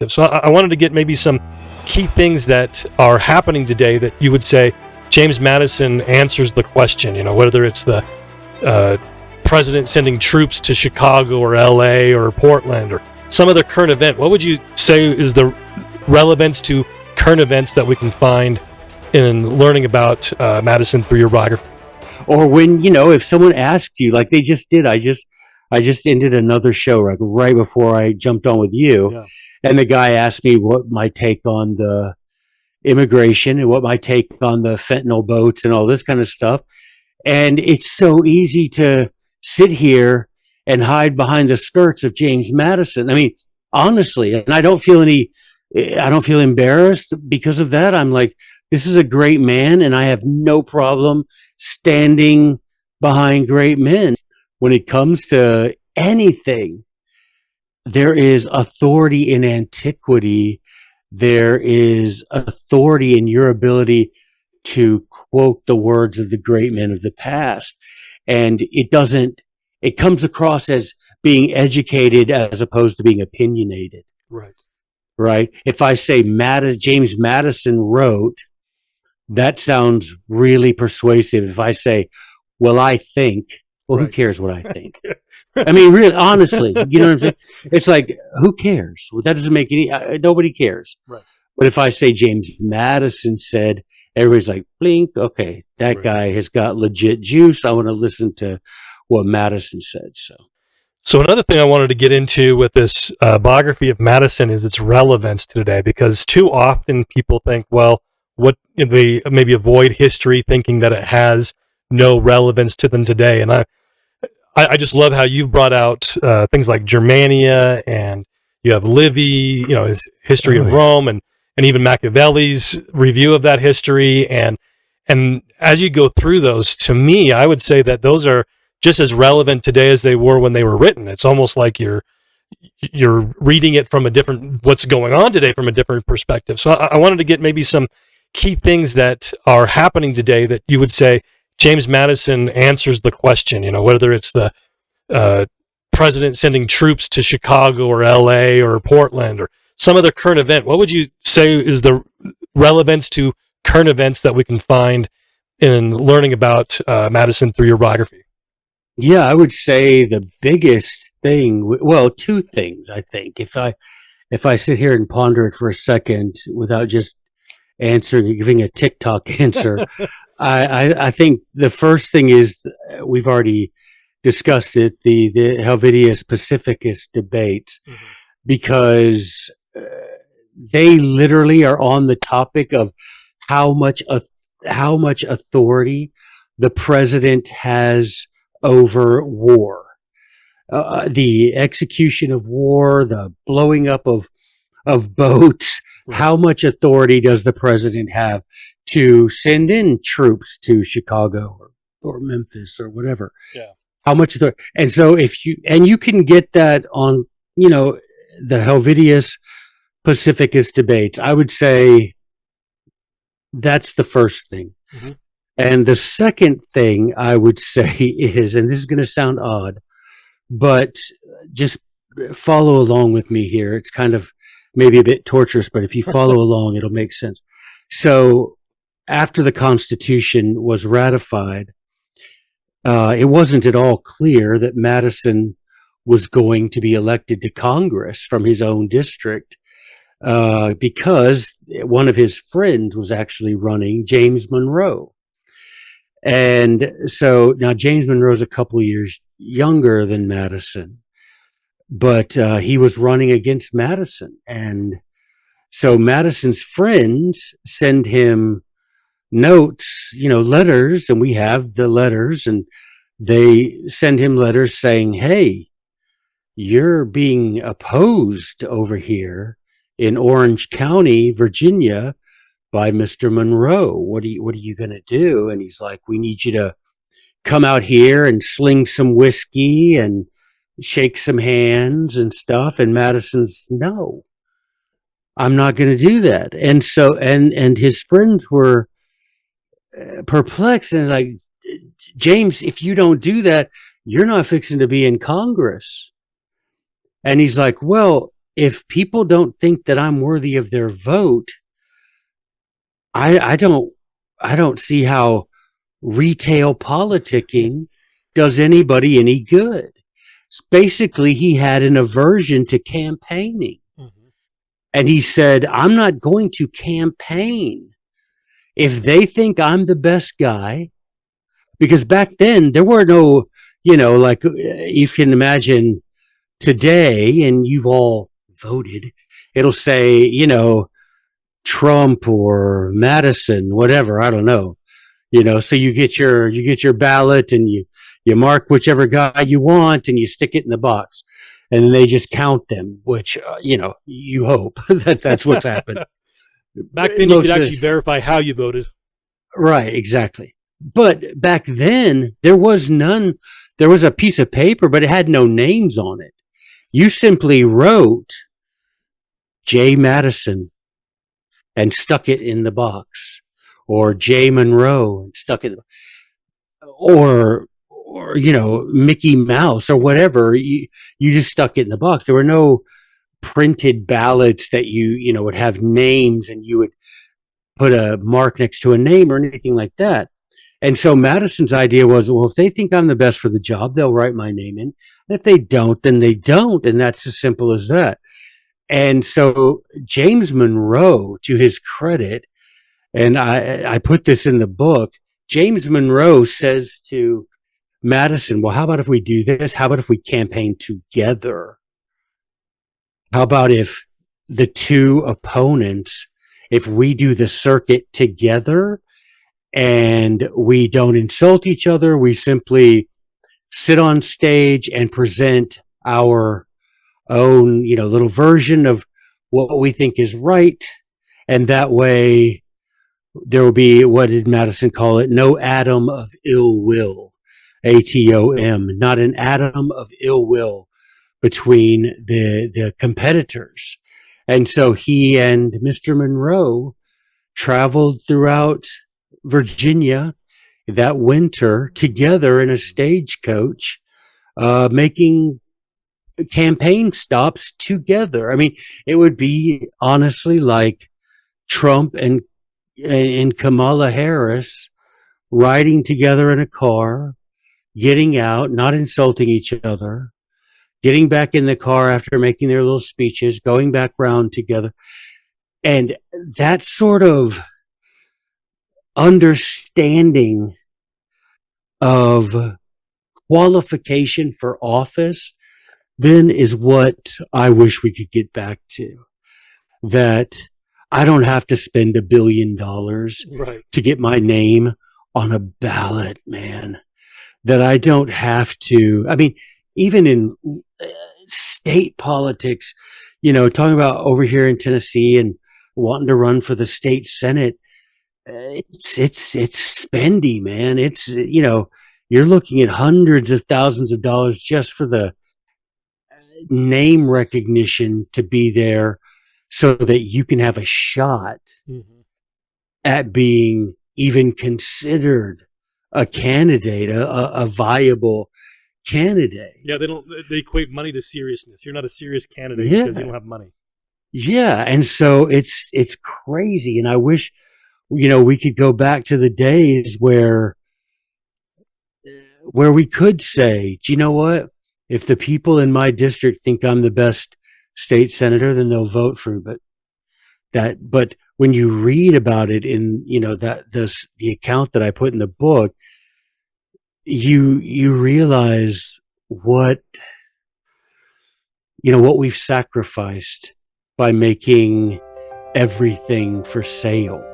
perspective. So I wanted to get maybe some key things that are happening today that you would say James Madison answers the question, whether it's the president sending troops to Chicago or LA or Portland or some other current event. What would you say is the relevance to current events that we can find in learning about Madison through your biography? Or when, if someone asked you, like they just did, I just ended another show right before I jumped on with you. Yeah. And the guy asked me what my take on the immigration and what my take on the fentanyl boats and all this kind of stuff. And it's so easy to sit here and hide behind the skirts of James Madison. I mean, honestly, and I don't feel embarrassed because of that. I'm like, this is a great man, and I have no problem standing behind great men. When it comes to anything, there is authority in antiquity. There is authority in your ability to quote the words of the great men of the past. And it comes across as being educated as opposed to being opinionated. Right. If I say James Madison wrote, that sounds really persuasive. If I say, well, I think, who cares what I think? I mean, really, honestly, you know what I'm saying? It's like, who cares? That doesn't make nobody cares. Right. But if I say James Madison said, everybody's like, blink, okay, that guy has got legit juice. I want to listen to what Madison said. So another thing I wanted to get into with this biography of Madison is its relevance to today, because too often people think, well, they maybe avoid history thinking that it has no relevance to them today. And I just love how you've brought out things like Germania, and you have Livy, his history of Rome, and even Machiavelli's review of that history. And as you go through those, to me, I would say that those are just as relevant today as they were when they were written. It's almost like you're reading it from what's going on today from a different perspective. So I wanted to get maybe some key things that are happening today that you would say James Madison answers the question, whether it's the president sending troops to Chicago or LA or Portland or some other current event. What would you say is the relevance to current events that we can find in learning about Madison through your biography? Yeah, I would say the biggest thing, well, two things, I think. If I sit here and ponder it for a second without just giving a TikTok answer, I think the first thing is, we've already discussed it, the Helvidius Pacificus debates, because they literally are on the topic of how much authority the president has over war, the execution of war, the blowing up of boats. How much authority does the president have to send in troops to Chicago or Memphis or whatever? Yeah. How much authority? And so you can get that on, the Helvidius Pacificus debates. I would say that's the first thing. Mm-hmm. And the second thing I would say is, and this is going to sound odd, but just follow along with me here. It's kind of maybe a bit torturous, but if you follow along, it'll make sense. So after the Constitution was ratified, it wasn't at all clear that Madison was going to be elected to Congress from his own district, because one of his friends was actually running, James Monroe. And so now James Monroe's a couple of years younger than Madison, but he was running against Madison. And so Madison's friends send him notes, letters, and we have the letters, and they send him letters saying, hey, you're being opposed over here in Orange County, Virginia, by Mr. Monroe. What are you going to do? And he's like, we need you to come out here and sling some whiskey and shake some hands and stuff. And Madison's, no, I'm not going to do that. And so, and his friends were perplexed and like, James, if you don't do that, you're not fixing to be in Congress. And he's like, well, if people don't think that I'm worthy of their vote, I don't see how retail politicking does anybody any good. Basically, he had an aversion to campaigning. Mm-hmm. And he said, I'm not going to campaign if they think I'm the best guy. Because back then, there were no, like you can imagine today, and you've all voted, it'll say, Trump or Madison, whatever, I don't know. So you get your ballot and you mark whichever guy you want and you stick it in the box, and then they just count them, which you hope that's what's happened. Back then, you could actually verify how you voted. Right, exactly. But back then, there was none. There was a piece of paper, but it had no names on it. You simply wrote J. Madison and stuck it in the box, or J. Monroe and stuck it, or Mickey Mouse or whatever. You just stuck it in the box. There were no printed ballots that you would have names and you would put a mark next to a name or anything like that. And so Madison's idea was, well, if they think I'm the best for the job, they'll write my name in. And if they don't, then they don't. And that's as simple as that. And so James Monroe, to his credit, and I put this in the book, James Monroe says to Madison, well, how about if we do this? How about if we campaign together? How about if the two opponents, if we do the circuit together and we don't insult each other, we simply sit on stage and present our own, little version of what we think is right. And that way there will be, what did Madison call it? No atom of ill will, ATOM, not an atom of ill will between the competitors. And so he and Mr. Monroe traveled throughout Virginia that winter together in a stagecoach, making campaign stops together. I mean, it would be honestly like Trump and Kamala Harris riding together in a car, getting out, not insulting each other, getting back in the car after making their little speeches, going back round together. And that sort of understanding of qualification for office then is what I wish we could get back to. That I don't have to spend $1 billion to get my name on a ballot, man. That I don't have to, I mean, even in state politics, talking about over here in Tennessee and wanting to run for the state Senate, it's spendy, man. It's, you're looking at hundreds of thousands of dollars just for the name recognition to be there so that you can have a shot at being even considered a candidate, a viable candidate. Yeah, they equate money to seriousness. You're not a serious candidate because you don't have money. Yeah, and so it's crazy, and I wish we could go back to the days where we could say, do you know what? If the people in my district think I'm the best state senator, then they'll vote for me. But when you read about it in the account that I put in the book, you realize what we've sacrificed by making everything for sale.